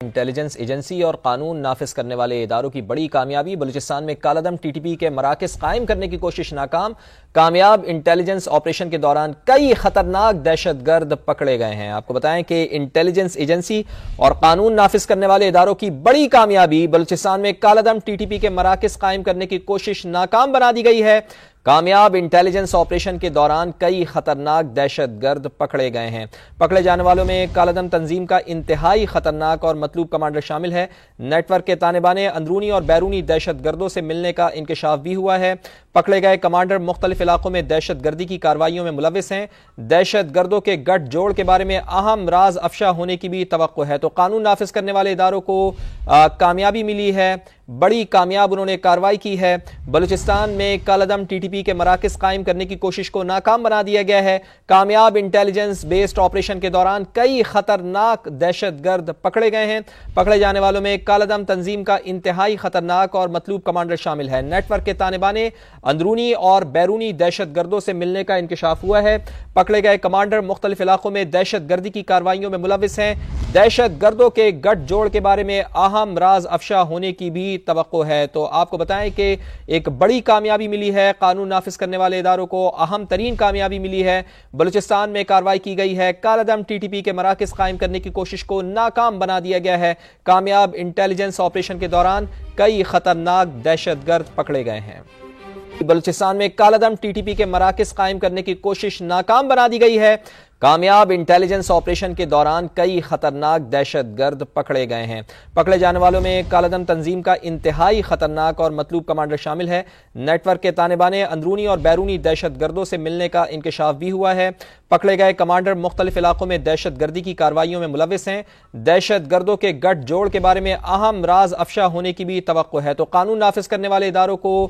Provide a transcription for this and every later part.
Intelligence agency اور قانون نافذ کرنے والے اداروں کی بڑی کامیابی، بلوچستان میں کالعدم ٹی ٹی پی کے مراکز قائم کرنے کی کوشش ناکام، کامیاب انٹیلیجنس آپریشن کے دوران کئی خطرناک دہشت گرد پکڑے گئے ہیں۔ آپ کو بتائیں کہ انٹیلیجنس ایجنسی اور قانون نافذ کرنے والے اداروں کی بڑی کامیابی، بلوچستان میں کالعدم ٹی ٹی پی کے مراکز قائم کرنے کی کوشش ناکام بنا دی گئی ہے۔ کامیاب انٹیلیجنس آپریشن کے دوران کئی خطرناک دہشت گرد پکڑے گئے ہیں۔ پکڑے جانے والوں میں کالعدم تنظیم کا انتہائی خطرناک اور مطلوب کمانڈر شامل ہے۔ نیٹ ورک کے تانے بانے اندرونی اور بیرونی دہشت گردوں سے ملنے کا انکشاف بھی ہوا ہے۔ پکڑے گئے کمانڈر مختلف علاقوں میں دہشت گردی کی کارروائیوں میں ملوث ہیں۔ دہشت گردوں کے گٹھ جوڑ کے بارے میں اہم راز افشا ہونے کی بھی توقع ہے۔ تو قانون نافذ کرنے والے اداروں کو کامیابی ملی ہے، بڑی کامیاب انہوں نے کارروائی کی ہے۔ بلوچستان میں کالعدم ٹی ٹی پی کے مراکز قائم کرنے کی کوشش کو ناکام بنا دیا گیا ہے۔ کامیاب انٹیلیجنس بیسڈ آپریشن کے دوران کئی خطرناک دہشت گرد پکڑے گئے ہیں۔ پکڑے جانے والوں میں کالعدم تنظیم کا انتہائی خطرناک اور مطلوب کمانڈر شامل ہے۔ نیٹ ورک کے تانے بانے اندرونی اور بیرونی دہشت گردوں سے ملنے کا انکشاف ہوا ہے۔ پکڑے گئے کمانڈر مختلف علاقوں میں دہشت گردی کی کارروائیوں میں ملوث ہیں۔ دہشت گردوں کے گٹھ جوڑ کے بارے میں اہم راز افشا ہونے کی بھی توقع ہے۔ تو آپ کو بتائیں کہ ایک بڑی کامیابی ملی ہے، قانون نافذ کرنے والے اداروں کو اہم ترین کامیابی ملی ہے۔ بلوچستان میں کارروائی کی گئی ہے، کالعدم ٹی ٹی پی کے مراکز قائم کرنے کی کوشش کو ناکام بنا دیا گیا ہے۔ کامیاب انٹیلیجنس آپریشن کے دوران کئی خطرناک دہشت گرد پکڑے گئے ہیں۔ بلوچستان میں کالعدم ٹی ٹی پی کے مراکز قائم کرنے کی کوشش ناکام بنا دی گئی ہے۔ کامیاب انٹیلیجنس آپریشن کے دوران کئی خطرناک دہشت گرد پکڑے گئے ہیں۔ پکڑے جانے والوں میں کالعدم تنظیم کا انتہائی خطرناک اور مطلوب کمانڈر شامل ہے۔ نیٹ ورک کے تانے بانے اندرونی اور بیرونی دہشت گردوں سے ملنے کا انکشاف بھی ہوا ہے۔ پکڑے گئے کمانڈر مختلف علاقوں میں دہشت گردی کی کارروائیوں میں ملوث ہیں۔ دہشت گردوں کے گٹھ جوڑ کے بارے میں اہم راز افشا ہونے کی بھی توقع ہے۔ تو قانون نافذ کرنے والے اداروں کو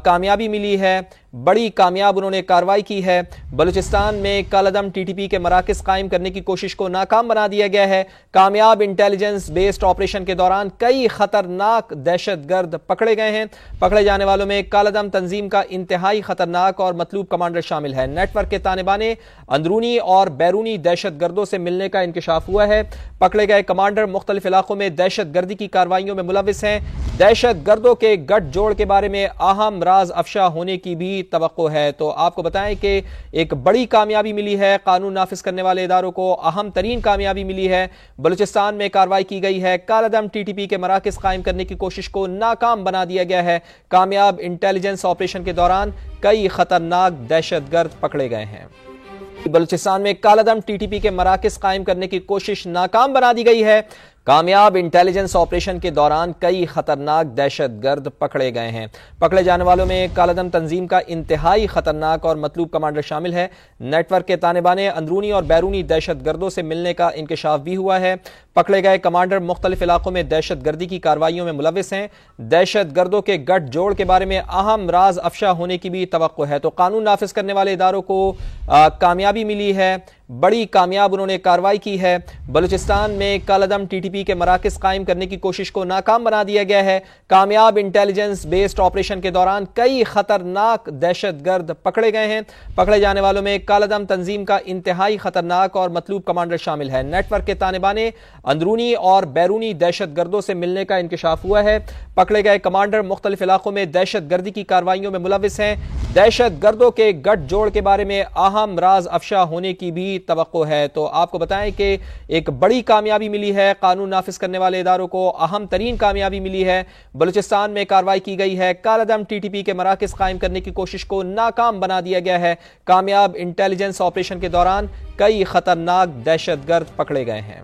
کامیابی ملی ہے، بڑی کامیاب انہوں نے کارروائی کی ہے۔ بلوچستان میں کالعدم ٹی ٹی پی کے مراکز قائم کرنے کی کوشش کو ناکام بنا دیا گیا ہے۔ کامیاب انٹیلیجنس بیسڈ آپریشن کے دوران کئی خطرناک دہشت گرد پکڑے گئے ہیں۔ پکڑے جانے والوں میں کالعدم تنظیم کا انتہائی خطرناک اور مطلوب کمانڈر شامل ہے۔ نیٹ ورک کے تانے بانے اندرونی اور بیرونی دہشت گردوں سے ملنے کا انکشاف ہوا ہے۔ پکڑے گئے کمانڈر مختلف علاقوں میں دہشت گردی کی کارروائیوں میں ملوث ہیں۔ دہشت گردوں کے گٹھ جوڑ کے بارے میں اہم راز افشا ہونے کی بھی توقع ہے۔ تو آپ کو بتائیں کہ ایک بڑی کامیابی ملی ہے، قانون نافذ کرنے والے اداروں کو اہم ترین کامیابی ملی ہے۔ بلوچستان میں کارروائی کی گئی ہے، کالعدم ٹی ٹی پی کے مراکز قائم کرنے کی کوشش کو ناکام بنا دیا گیا ہے۔ کامیاب انٹیلیجنس آپریشن کے دوران کئی خطرناک دہشت گرد پکڑے گئے ہیں۔ بلوچستان میں کالعدم ٹی ٹی پی کے مراکز قائم کرنے کی کوشش ناکام بنا دی گئی ہے۔ کامیاب انٹیلیجنس آپریشن کے دوران کئی خطرناک دہشت گرد پکڑے گئے ہیں۔ پکڑے جانے والوں میں کالعدم تنظیم کا انتہائی خطرناک اور مطلوب کمانڈر شامل ہے۔ نیٹ ورک کے تانے بانے اندرونی اور بیرونی دہشت گردوں سے ملنے کا انکشاف بھی ہوا ہے۔ پکڑے گئے کمانڈر مختلف علاقوں میں دہشت گردی کی کارروائیوں میں ملوث ہیں۔ دہشت گردوں کے گٹھ جوڑ کے بارے میں اہم راز افشا ہونے کی بھی توقع ہے۔ تو قانون نافذ کرنے والے اداروں کو کامیابی ملی ہے، بڑی کامیاب انہوں نے کارروائی کی ہے۔ بلوچستان میں کالعدم ٹی ٹی پی کے مراکز قائم کرنے کی کوشش کو ناکام بنا دیا گیا ہے۔ کامیاب انٹیلیجنس بیسڈ آپریشن کے دوران کئی خطرناک دہشت گرد پکڑے گئے ہیں۔ پکڑے جانے والوں میں کالعدم تنظیم کا انتہائی خطرناک اور مطلوب کمانڈر شامل ہے۔ نیٹ ورک کے تانے بانے اندرونی اور بیرونی دہشت گردوں سے ملنے کا انکشاف ہوا ہے۔ پکڑے گئے کمانڈر مختلف علاقوں میں دہشت گردی کی کارروائیوں میں ملوث ہیں۔ دہشت گردوں کے گٹھ جوڑ کے بارے میں اہم راز افشا ہونے کی بھی توقع ہے۔ تو آپ کو بتائیں کہ ایک بڑی کامیابی ملی ہے، قانون نافذ کرنے والے اداروں کو اہم ترین کامیابی ملی ہے۔ بلوچستان میں کارروائی کی گئی ہے، کالعدم ٹی ٹی پی کے مراکز قائم کرنے کی کوشش کو ناکام بنا دیا گیا ہے۔ کامیاب انٹیلیجنس آپریشن کے دوران کئی خطرناک دہشت گرد پکڑے گئے ہیں۔